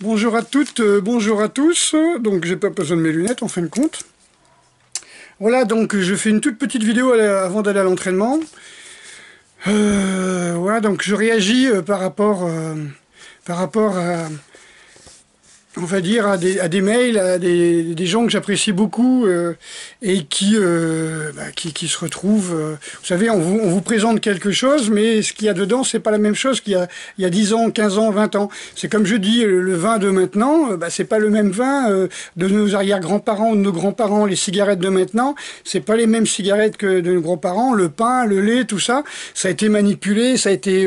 Bonjour à toutes, bonjour à tous. Donc j'ai pas besoin de mes lunettes en fin de compte. Voilà, donc je fais une toute petite vidéo avant d'aller à l'entraînement. Voilà, donc je réagis par rapport à, on va dire, à des mails, à des gens que j'apprécie beaucoup et qui se retrouvent. Vous savez, on vous présente quelque chose, mais ce qu'il y a dedans, c'est pas la même chose qu'il y a 10 ans, 15 ans, 20 ans. C'est comme je dis, le vin de maintenant, c'est pas le même vin de nos arrière-grands-parents ou de nos grands-parents. Les cigarettes de maintenant, c'est pas les mêmes cigarettes que de nos grands-parents. Le pain, le lait, tout ça, ça a été manipulé, ça a été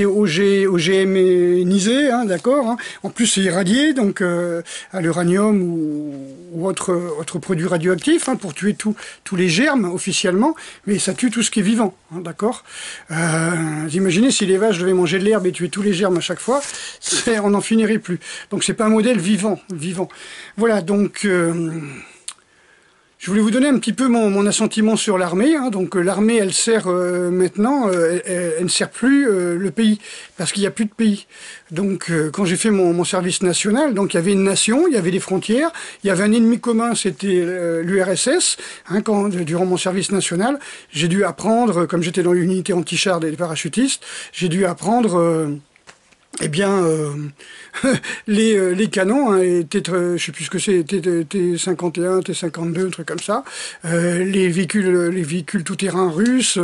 OGMisé, hein, d'accord, hein. En plus, c'est irradié. Donc à l'uranium ou autre produit radioactif, hein, pour tuer tous les germes officiellement, mais ça tue tout ce qui est vivant, hein, d'accord. Vous imaginez si les vaches devaient manger de l'herbe et tuer tous les germes à chaque fois, on n'en finirait plus. Donc c'est pas un modèle vivant. Voilà, donc je voulais vous donner un petit peu mon assentiment sur l'armée, hein. Donc l'armée, elle sert maintenant, elle ne sert plus le pays, parce qu'il n'y a plus de pays. Donc quand j'ai fait mon service national, donc il y avait une nation, il y avait des frontières, il y avait un ennemi commun, c'était l'URSS. Hein, durant mon service national, j'ai dû apprendre, comme j'étais dans l'unité anti-char des parachutistes, j'ai dû apprendre... les canons, hein, je sais plus ce que c'est, T-51, T-52, un truc comme ça, les véhicules tout-terrain russes,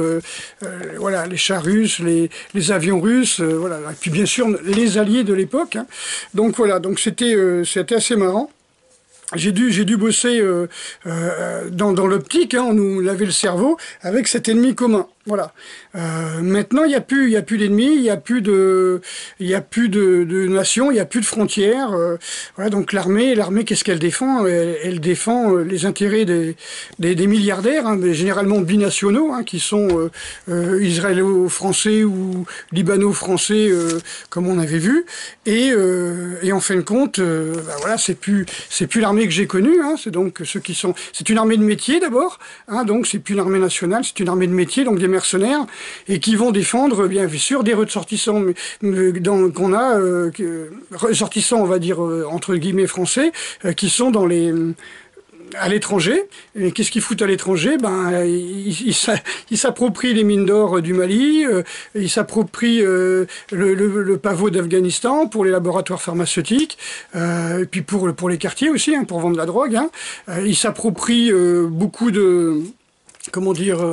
voilà, les chars russes, les avions russes, voilà, et puis bien sûr les alliés de l'époque, hein. Donc voilà, donc c'était assez marrant. J'ai dû bosser dans l'optique, hein, on nous lavait le cerveau avec cet ennemi commun. Voilà. Maintenant, il y a plus d'ennemis, il y a plus de nations, il y a plus de frontières. Voilà. Donc l'armée, qu'est-ce qu'elle défend? Elle défend les intérêts des milliardaires, hein, mais généralement binationaux, hein, qui sont israélo-français ou libano-français, comme on avait vu. Et en fin de compte, voilà, c'est plus l'armée que j'ai connue. Hein, c'est donc ceux qui sont. C'est une armée de métier d'abord. Hein, donc c'est plus une armée nationale, c'est une armée de métier, donc des mercenaires, et qui vont défendre bien sûr des ressortissants qu'on a, ressortissants, on va dire entre guillemets français, qui sont à l'étranger. Et qu'est-ce qu'ils foutent à l'étranger? Ils s'approprient les mines d'or du Mali, ils s'approprient le pavot d'Afghanistan pour les laboratoires pharmaceutiques, et puis pour les quartiers aussi, hein, pour vendre la drogue, hein. Ils s'approprient beaucoup de... Comment dire...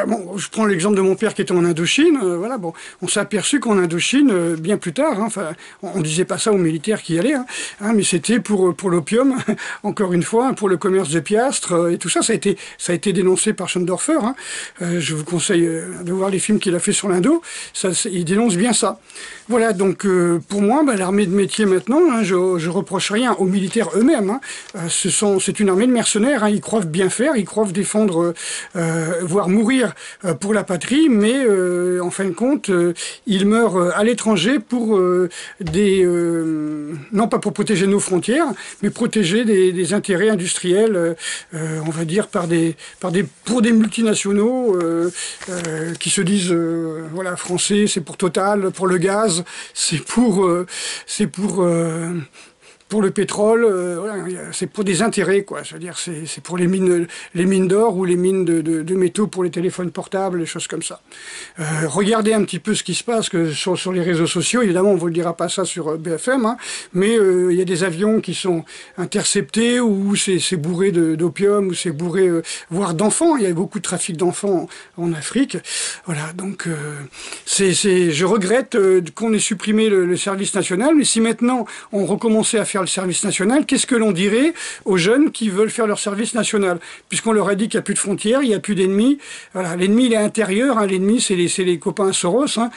bon, je prends l'exemple de mon père qui était en Indochine. Voilà, bon, on s'est aperçu qu'en Indochine, bien plus tard, hein, enfin, on disait pas ça aux militaires qui y allaient, hein, mais c'était pour l'opium, encore une fois, pour le commerce de piastres et tout ça. Ça a été dénoncé par Schoendorfer. Hein. Je vous conseille de voir les films qu'il a fait sur l'Indo. Il dénonce bien ça. Voilà, donc pour moi, l'armée de métier maintenant, hein, je reproche rien aux militaires eux-mêmes. Hein. C'est une armée de mercenaires. Hein, ils croient bien faire, ils croient défendre, voire mourir pour la patrie, mais en fin de compte, ils meurent à l'étranger pour non pas pour protéger nos frontières, mais protéger des intérêts industriels, on va dire pour des multinationaux qui se disent voilà, français, c'est pour Total, pour le gaz, c'est pour le pétrole, voilà, c'est pour des intérêts, quoi. Je veux dire, c'est pour les mines d'or ou les mines de métaux pour les téléphones portables, des choses comme ça. Regardez un petit peu ce qui se passe sur les réseaux sociaux. Évidemment, on vous le dira pas ça sur BFM, hein, mais il y a des avions qui sont interceptés où c'est bourré d'opium, ou c'est bourré, voire d'enfants. Il y a beaucoup de trafic d'enfants en Afrique. Voilà, donc je regrette qu'on ait supprimé le service national, mais si maintenant on recommençait à faire le service national, qu'est-ce que l'on dirait aux jeunes qui veulent faire leur service national? Puisqu'on leur a dit qu'il n'y a plus de frontières, il n'y a plus d'ennemis. Voilà, l'ennemi, il est intérieur, hein, l'ennemi, c'est les copains Soros, hein.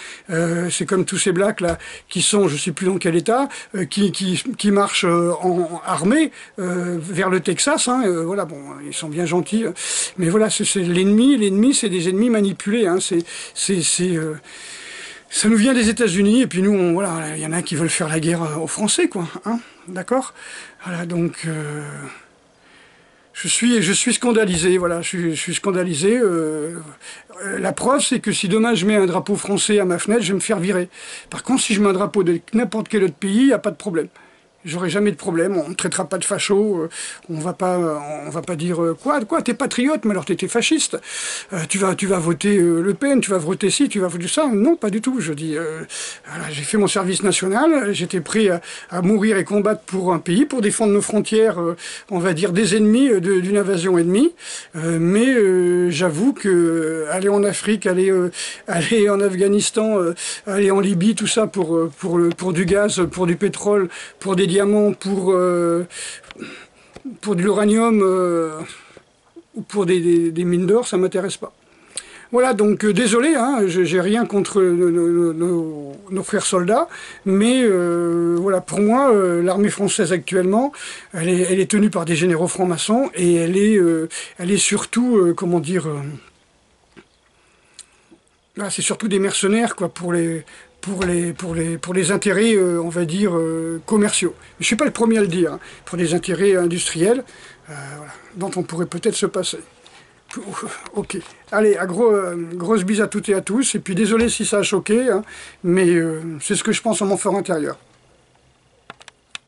C'est comme tous ces blacks là, qui sont, je ne sais plus dans quel état, qui marchent en armée vers le Texas, hein. Voilà, bon, ils sont bien gentils, mais voilà, c'est l'ennemi, c'est des ennemis manipulés, hein. Ça nous vient des États-Unis, et puis nous, voilà, il y en a qui veulent faire la guerre aux Français, quoi, hein, d'accord? Voilà, donc Je suis scandalisé, voilà, je suis scandalisé. La preuve, c'est que si demain je mets un drapeau français à ma fenêtre, je vais me faire virer. Par contre, si je mets un drapeau de n'importe quel autre pays, il n'y a pas de problème. J'aurai jamais de problème, on ne traitera pas de facho, on va pas dire quoi, t'es patriote, mais alors t'étais fasciste, tu vas voter Le Pen, tu vas voter ci, tu vas voter ça. Non, pas du tout. Je dis, voilà, j'ai fait mon service national, j'étais prêt à mourir et combattre pour un pays, pour défendre nos frontières, on va dire des ennemis, d'une invasion ennemie. Mais j'avoue que aller en Afrique, aller en Afghanistan, aller en Libye, tout ça pour du gaz, pour du pétrole, pour des diamants, pour de l'uranium ou pour des mines d'or, ça ne m'intéresse pas. Voilà, donc désolé, hein, j'ai rien contre nos frères soldats, mais voilà, pour moi, l'armée française actuellement, elle est tenue par des généraux francs-maçons et elle est surtout, comment dire, c'est surtout des mercenaires, quoi, pour les intérêts, on va dire, commerciaux. Je ne suis pas le premier à le dire, hein, pour des intérêts industriels, voilà, dont on pourrait peut-être se passer. Ok. Allez, grosse bise à toutes et à tous, et puis désolé si ça a choqué, hein, mais c'est ce que je pense en mon fort intérieur.